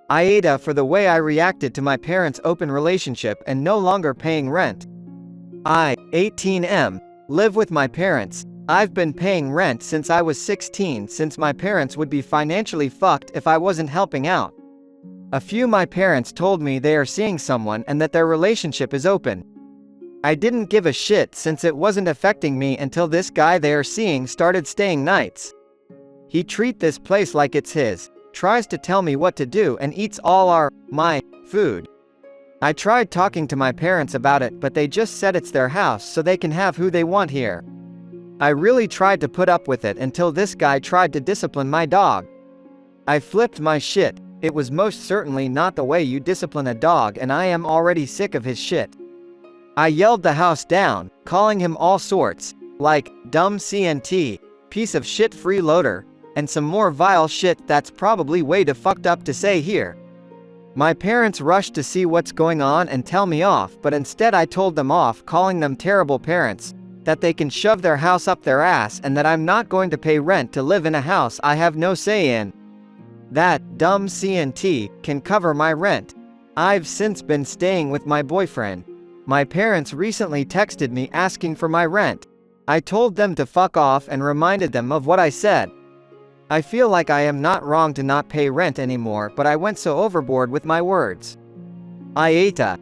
aita for the way I reacted to my parents' open relationship and no longer paying rent. I, 18M, live with my parents. I've been paying rent since I was 16 since my parents would be financially fucked if I wasn't helping out. A few my parents told me they are seeing someone and that their relationship is open. I didn't give a shit since it wasn't affecting me until this guy they are seeing started staying nights. He treat this place like it's his, tries to tell me what to do and eats all my food. I tried talking to my parents about it but they just said it's their house so they can have who they want here. I really tried to put up with it until this guy tried to discipline my dog. I flipped my shit. It was most certainly not the way you discipline a dog and I am already sick of his shit. I yelled the house down, calling him all sorts, like, dumb CNT, piece of shit freeloader, and some more vile shit that's probably way too fucked up to say here. My parents rushed to see what's going on and tell me off, but instead I told them off, calling them terrible parents, that they can shove their house up their ass and that I'm not going to pay rent to live in a house I have no say in. That dumb CNT can cover my rent. I've since been staying with my boyfriend. My parents recently texted me asking for my rent. I told them to fuck off and reminded them of what I said. I feel like I am not wrong to not pay rent anymore, but I went so overboard with my words. Aita.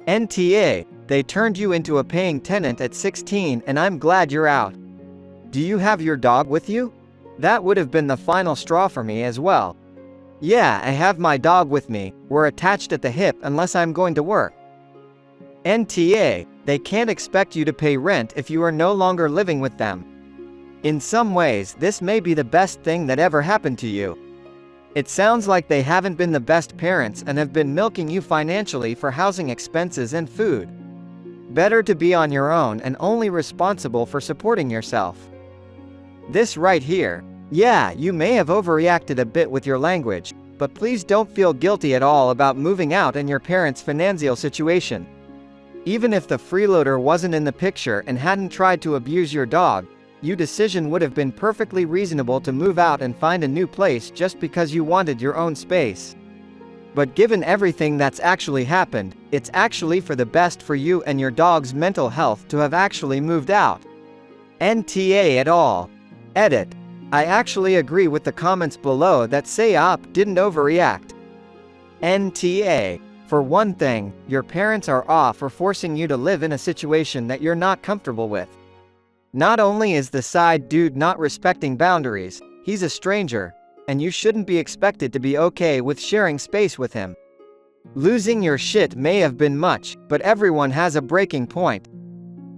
NTA, they turned you into a paying tenant at 16 and I'm glad you're out. Do you have your dog with you? That would have been the final straw for me as well. Yeah, I have my dog with me, we're attached at the hip unless I'm going to work. NTA, they can't expect you to pay rent if you are no longer living with them. In some ways, this may be the best thing that ever happened to you. It sounds like they haven't been the best parents and have been milking you financially for housing expenses and food. Better to be on your own and only responsible for supporting yourself. This right here. Yeah, you may have overreacted a bit with your language, but please don't feel guilty at all about moving out in your parents' financial situation. Even if the freeloader wasn't in the picture and hadn't tried to abuse your dog, your decision would have been perfectly reasonable to move out and find a new place just because you wanted your own space. But given everything that's actually happened, it's actually for the best for you and your dog's mental health to have actually moved out. NTA at all. Edit. I actually agree with the comments below that say op didn't overreact. NTA. For one thing, your parents are off for forcing you to live in a situation that you're not comfortable with. Not only is the side dude not respecting boundaries, he's a stranger, and you shouldn't be expected to be okay with sharing space with him. Losing your shit may have been much, but everyone has a breaking point.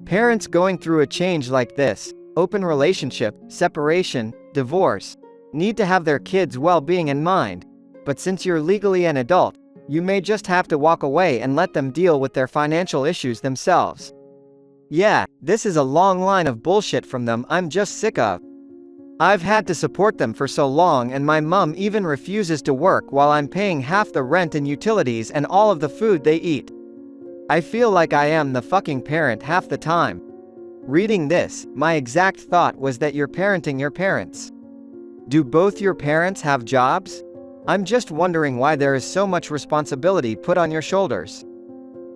Parents going through a change like this, open relationship, separation, divorce, need to have their kids' well-being in mind, but since you're legally an adult, you may just have to walk away and let them deal with their financial issues themselves. Yeah, this is a long line of bullshit from them I'm just sick of. I've had to support them for so long and my mom even refuses to work while I'm paying half the rent and utilities and all of the food they eat. I feel like I am the fucking parent half the time. Reading this, my exact thought was that you're parenting your parents. Do both your parents have jobs? I'm just wondering why there is so much responsibility put on your shoulders.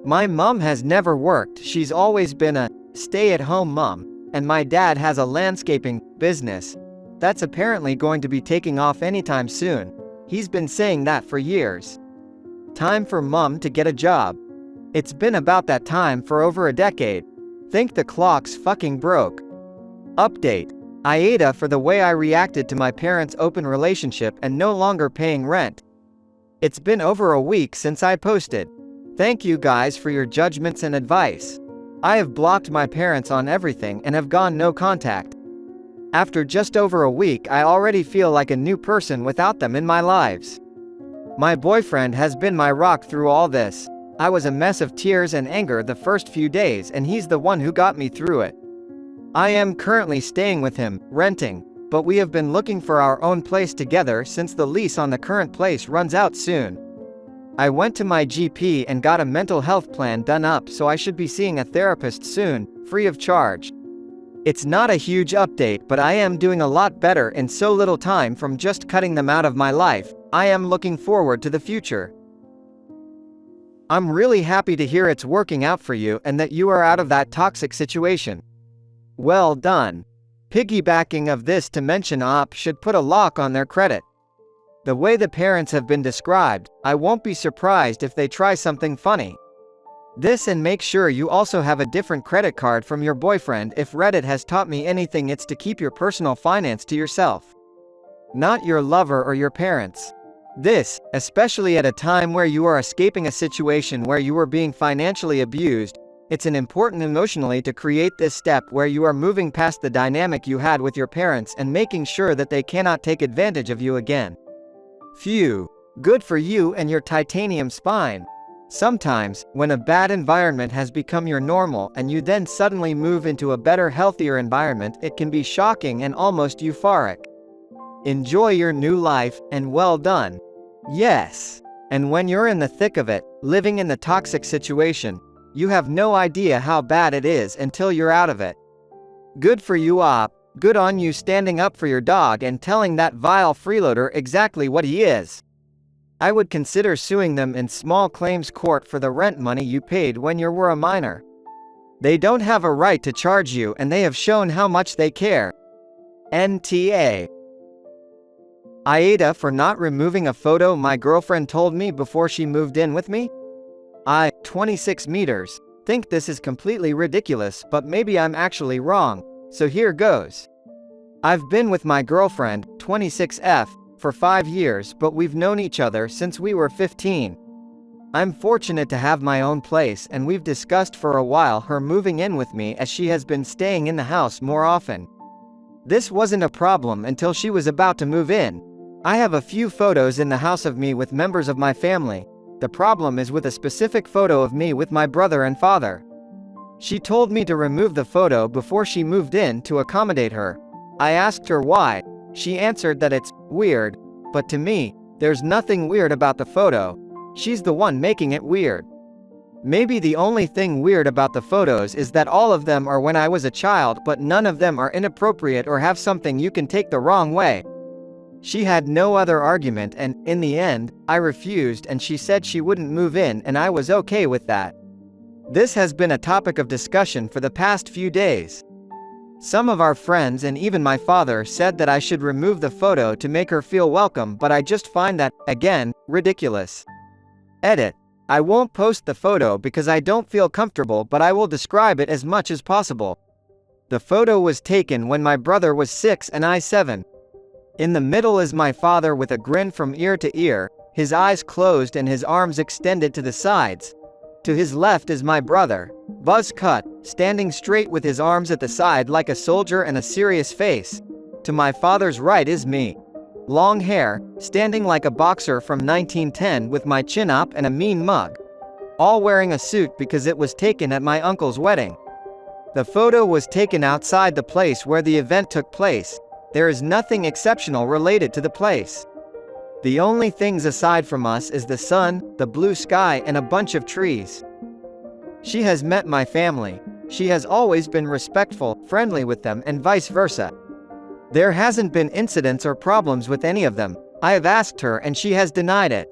My mom has never worked, she's always been a stay-at-home mom, and my dad has a landscaping business that's apparently going to be taking off anytime soon. He's been saying that for years. Time for mom to get a job. It's been about that time for over a decade. Think the clock's fucking broke. Update. Aita for the way I reacted to my parents' open relationship and no longer paying rent. It's been over a week since I posted. Thank you guys for your judgments and advice. I have blocked my parents on everything and have gone no contact. After just over a week, I already feel like a new person without them in my lives. My boyfriend has been my rock through all this. I was a mess of tears and anger the first few days and he's the one who got me through it. I am currently staying with him, renting, but we have been looking for our own place together since the lease on the current place runs out soon. I went to my GP and got a mental health plan done up, so I should be seeing a therapist soon, free of charge. It's not a huge update, but I am doing a lot better in so little time from just cutting them out of my life, I am looking forward to the future. I'm really happy to hear it's working out for you and that you are out of that toxic situation. Well done. Piggybacking of this to mention op should put a lock on their credit. The way the parents have been described, I won't be surprised if they try something funny. This, and make sure you also have a different credit card from your boyfriend. If Reddit has taught me anything, it's to keep your personal finance to yourself, not your lover or your parents. This, especially at a time where you are escaping a situation where you were being financially abused, it's an important emotionally to create this step where you are moving past the dynamic you had with your parents and making sure that they cannot take advantage of you again. Phew. Good for you and your titanium spine. Sometimes, when a bad environment has become your normal and you then suddenly move into a better, healthier environment, it can be shocking and almost euphoric. Enjoy your new life, and well done. Yes. And when you're in the thick of it, living in the toxic situation, you have no idea how bad it is until you're out of it. Good for you, op. Good on you standing up for your dog and telling that vile freeloader exactly what he is. I would consider suing them in small claims court for the rent money you paid when you were a minor. They don't have a right to charge you, and they have shown how much they care. NTA. Aita for not removing a photo my girlfriend told me before she moved in with me? 26 meters. Think this is completely ridiculous, but maybe I'm actually wrong, so here goes. I've been with my girlfriend, 26F, for 5 years, but we've known each other since we were 15. I'm fortunate to have my own place, and we've discussed for a while her moving in with me as she has been staying in the house more often. This wasn't a problem until she was about to move in. I have a few photos in the house of me with members of my family. The problem is with a specific photo of me with my brother and father. She told me to remove the photo before she moved in to accommodate her. I asked her why. She answered that it's weird, but to me, there's nothing weird about the photo. She's the one making it weird. Maybe the only thing weird about the photos is that all of them are when I was a child, but none of them are inappropriate or have something you can take the wrong way. She had no other argument, and, in the end, I refused, and she said she wouldn't move in, and I was okay with that. This has been a topic of discussion for the past few days. Some of our friends and even my father said that I should remove the photo to make her feel welcome, but I just find that, again, ridiculous. Edit. I won't post the photo because I don't feel comfortable, but I will describe it as much as possible. The photo was taken when my brother was 6 and I 7. In the middle is my father with a grin from ear to ear, his eyes closed and his arms extended to the sides. To his left is my brother, buzz cut, standing straight with his arms at the side like a soldier and a serious face. To my father's right is me. Long hair, standing like a boxer from 1910 with my chin up and a mean mug. All wearing a suit because it was taken at my uncle's wedding. The photo was taken outside the place where the event took place. There is nothing exceptional related to the place. The only things aside from us is the sun, the blue sky, and a bunch of trees. She has met my family. She has always been respectful, friendly with them, and vice versa. There hasn't been incidents or problems with any of them. I have asked her and she has denied it.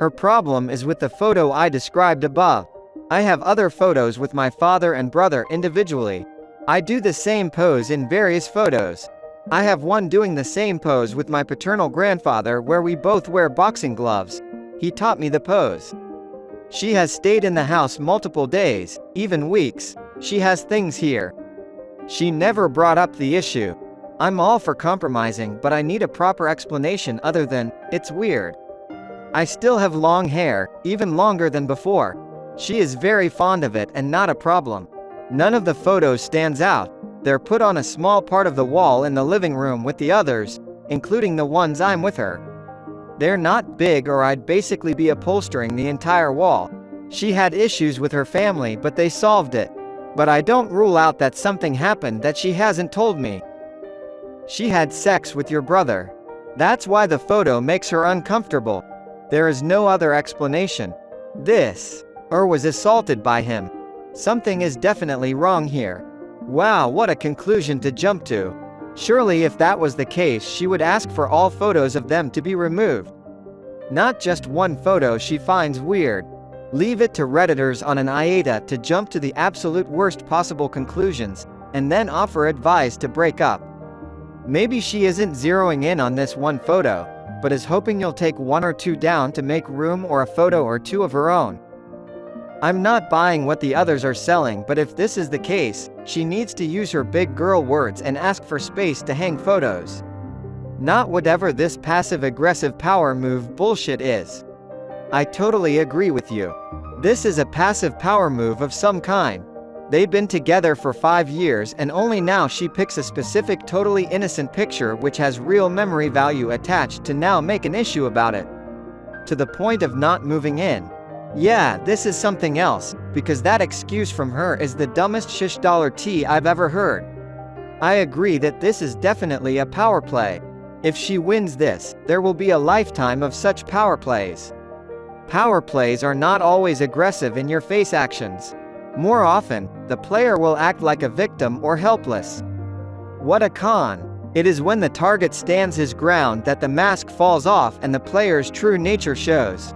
Her problem is with the photo I described above. I have other photos with my father and brother individually. I do the same pose in various photos. I have one doing the same pose with my paternal grandfather where we both wear boxing gloves. He taught me the pose. She has stayed in the house multiple days, even weeks. She has things here. She never brought up the issue. I'm all for compromising, but I need a proper explanation other than, it's weird. I still have long hair, even longer than before. She is very fond of it and not a problem. None of the photos stands out. They're put on a small part of the wall in the living room with the others, including the ones I'm with her. They're not big or I'd basically be upholstering the entire wall. She had issues with her family but they solved it. But I don't rule out that something happened that she hasn't told me. She had sex with your brother. That's why the photo makes her uncomfortable. There is no other explanation. This, or was assaulted by him. Something is definitely wrong here. Wow, what a conclusion to jump to. Surely if that was the case she would ask for all photos of them to be removed. Not just one photo she finds weird. Leave it to Redditors on an aita to jump to the absolute worst possible conclusions, and then offer advice to break up. Maybe she isn't zeroing in on this one photo, but is hoping you'll take one or two down to make room or a photo or two of her own. I'm not buying what the others are selling, but if this is the case, she needs to use her big girl words and ask for space to hang photos. Not whatever this passive-aggressive power move bullshit is. I totally agree with you. This is a passive power move of some kind. They've been together for 5 years and only now she picks a specific totally innocent picture which has real memory value attached to now make an issue about it. To the point of not moving in. Yeah, this is something else, because that excuse from her is the dumbest shish $T I've ever heard. I agree that this is definitely a power play. If she wins this, there will be a lifetime of such power plays. Power plays are not always aggressive in your face actions. More often, the player will act like a victim or helpless. What a con. It is when the target stands his ground that the mask falls off and the player's true nature shows.